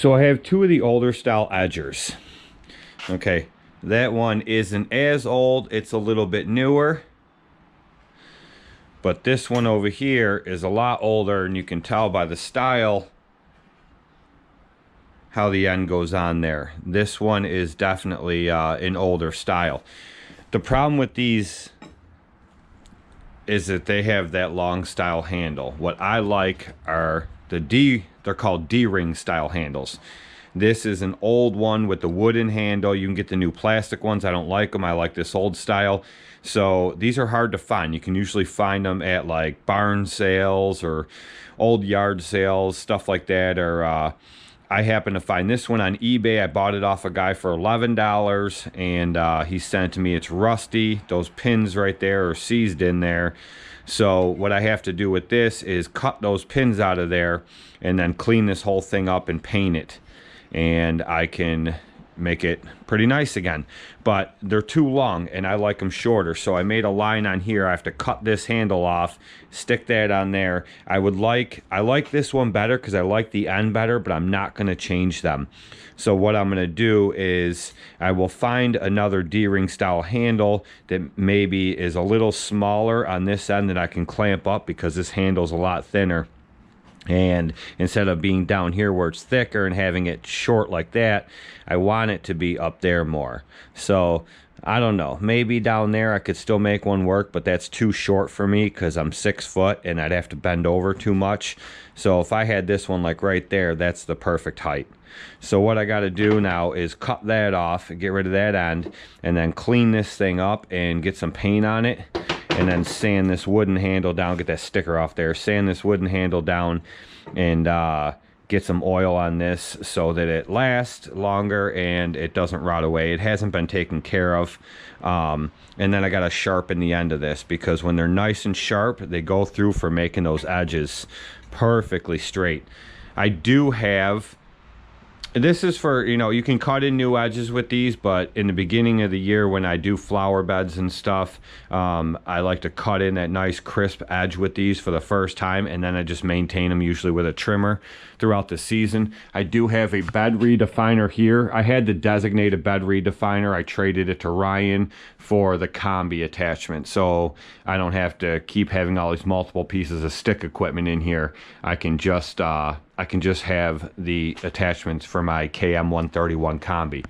So I have two of the older style edgers. Okay, that one isn't as old, it's a little bit newer. But this one over here is a lot older, and you can tell by the style how the end goes on there. This one is definitely an older style. The problem with these is that they have that long style handle. What I like are they're called D-ring style handles. This is an old one with the wooden handle. You can get the new plastic ones. I don't like them. I like this old style. So these are hard to find. You can usually find them at like barn sales or old yard sales, stuff like that. Or I happen to find this one on eBay. I bought it off a guy for $11, and he sent it to me. It's rusty. Those pins right there are seized in there. So what I have to do with this is cut those pins out of there and then clean this whole thing up and paint it. And I can make it pretty nice again. But they're too long, and I like them shorter. So I made a line on here. I have to cut this handle off, stick that on there. I like this one better because I like the end better, but I'm not going to change them. So what I'm going to do is I will find another D-ring style handle that maybe is a little smaller on this end that I can clamp up, because this handle's a lot thinner. And instead of being down here where it's thicker and having it short like that, I want it to be up there more. So I don't know, maybe down there I could still make one work, but that's too short for me because I'm 6 foot and I'd have to bend over too much. So if I had this one like right there, that's the perfect height. So what I got to do now is cut that off, get rid of that end, and then clean this thing up and get some paint on it. And then sand this wooden handle down, get that sticker off there, sand this wooden handle down, and get some oil on this so that it lasts longer and it doesn't rot away. It hasn't been taken care of. And then I got to sharpen the end of this, because when they're nice and sharp, they go through for making those edges perfectly straight. I do have... This is for, you know, you can cut in new edges with these, but in the beginning of the year when I do flower beds and stuff, I like to cut in that nice crisp edge with these for the first time, and then I just maintain them usually with a trimmer throughout the season. I do have a bed redefiner here. I had the designated bed redefiner. I traded it to Ryan for the combi attachment, so I don't have to keep having all these multiple pieces of stick equipment in here. I can just have the attachments for my KM131 combi.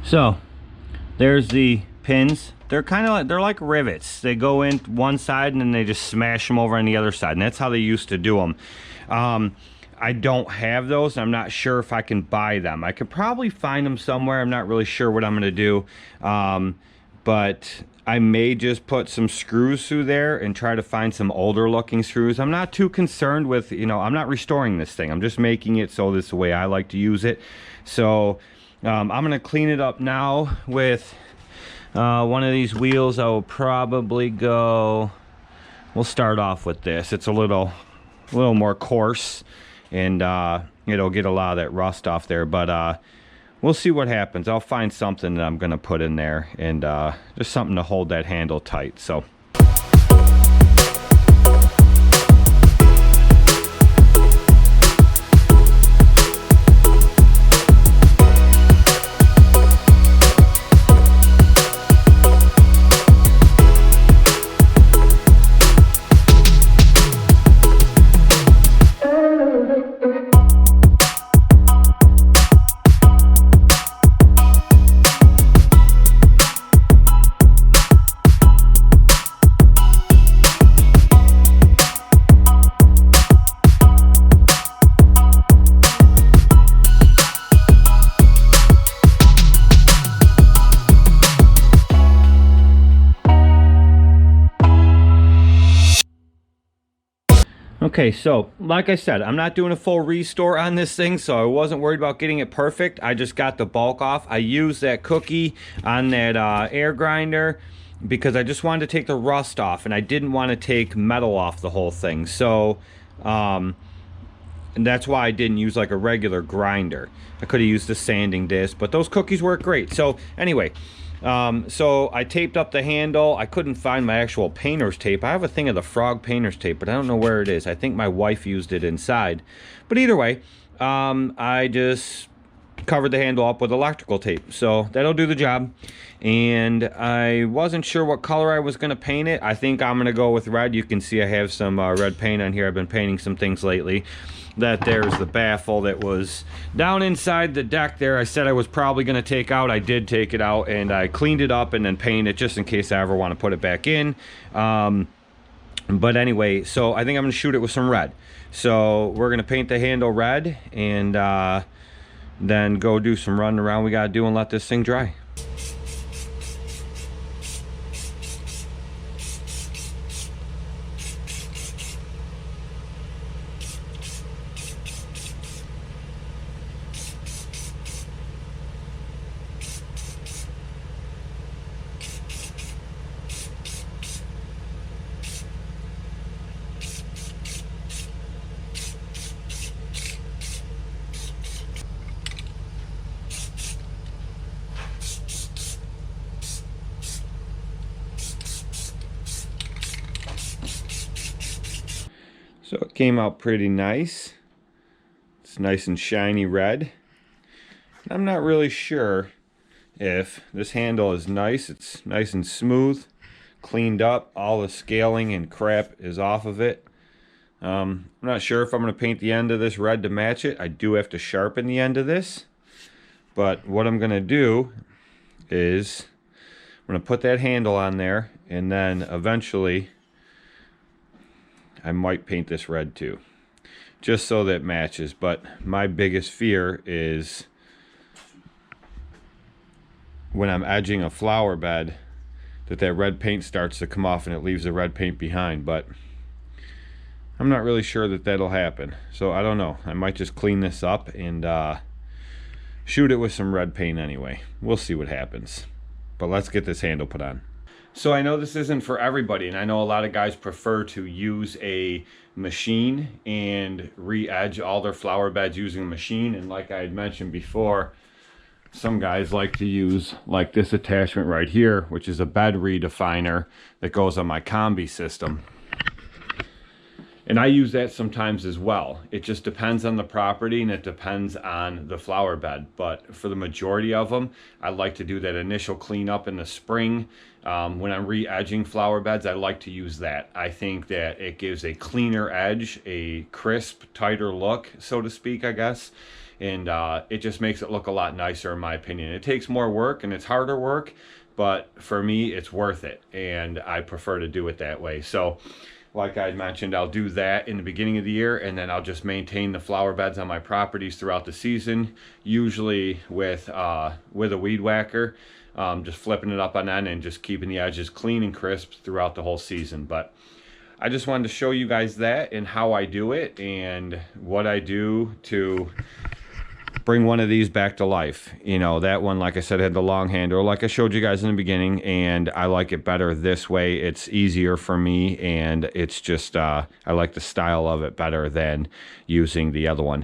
So there's the pins. They're kind of like, they're like rivets. They go in one side and then they just smash them over on the other side, and that's how they used to do them. I don't have those. I'm not sure if I can buy them. I could probably find them somewhere. I'm not really sure what I'm going to do. But I may just put some screws through there and try to find some older looking screws. I'm not too concerned with, you know, I'm not restoring this thing. I'm just making it so this is the way I like to use it. So I'm going to clean it up now with one of these wheels. I will probably go, we'll start off with this. It's a little more coarse, and it'll get a lot of that rust off there, but we'll see what happens. I'll find something that I'm gonna put in there, and just something to hold that handle tight. So okay, so like I said, I'm not doing a full restore on this thing, so I wasn't worried about getting it perfect. I just got the bulk off. I used that cookie on that air grinder because I just wanted to take the rust off, and I didn't want to take metal off the whole thing. So and that's why I didn't use like a regular grinder. I could have used a sanding disc, but those cookies work great. So anyway, so I taped up the handle. I couldn't find my actual painter's tape. I have a thing of the frog painter's tape, but I don't know where it is. I think my wife used it inside. But either way, I just covered the handle up with electrical tape. So that'll do the job. And I wasn't sure what color I was going to paint it. I think I'm going to go with red. You can see I have some red paint on here. I've been painting some things lately. That there's the baffle that was down inside the deck there. I said I was probably going to take out. I did take it out, and I cleaned it up and then painted it just in case I ever want to put it back in. But anyway, so I think I'm going to shoot it with some red. So we're going to paint the handle red, and then go do some running around we got to do and let this thing dry. So it came out pretty nice. It's nice and shiny red. And I'm not really sure if this handle is nice. It's nice and smooth, cleaned up. All the scaling and crap is off of it. I'm not sure if I'm going to paint the end of this red to match it. I do have to sharpen the end of this. But what I'm going to do is I'm going to put that handle on there, and then eventually I might paint this red too, just so that it matches. But my biggest fear is when I'm edging a flower bed that red paint starts to come off and it leaves the red paint behind. But I'm not really sure that that'll happen. So I don't know. I might just clean this up and shoot it with some red paint anyway. We'll see what happens. But let's get this handle put on. So I know this isn't for everybody, and I know a lot of guys prefer to use a machine and re-edge all their flower beds using a machine. And like I had mentioned before, some guys like to use like this attachment right here, which is a bed redefiner that goes on my combi system. And I use that sometimes as well. It just depends on the property, and it depends on the flower bed. But for the majority of them, I like to do that initial cleanup in the spring. When I'm re-edging flower beds, I like to use that. I think that it gives a cleaner edge, a crisp, tighter look, so to speak, I guess. and it just makes it look a lot nicer in my opinion. It takes more work and it's harder work, but for me it's worth it, and I prefer to do it that way. So like I mentioned, I'll do that in the beginning of the year, and then I'll just maintain the flower beds on my properties throughout the season, usually with a weed whacker, just flipping it up on end and just keeping the edges clean and crisp throughout the whole season. But I just wanted to show you guys that and how I do it and what I do to bring one of these back to life. You know, that one, like I said, had the long handle like I showed you guys in the beginning, and I like it better this way. It's easier for me, and it's just I like the style of it better than using the other one.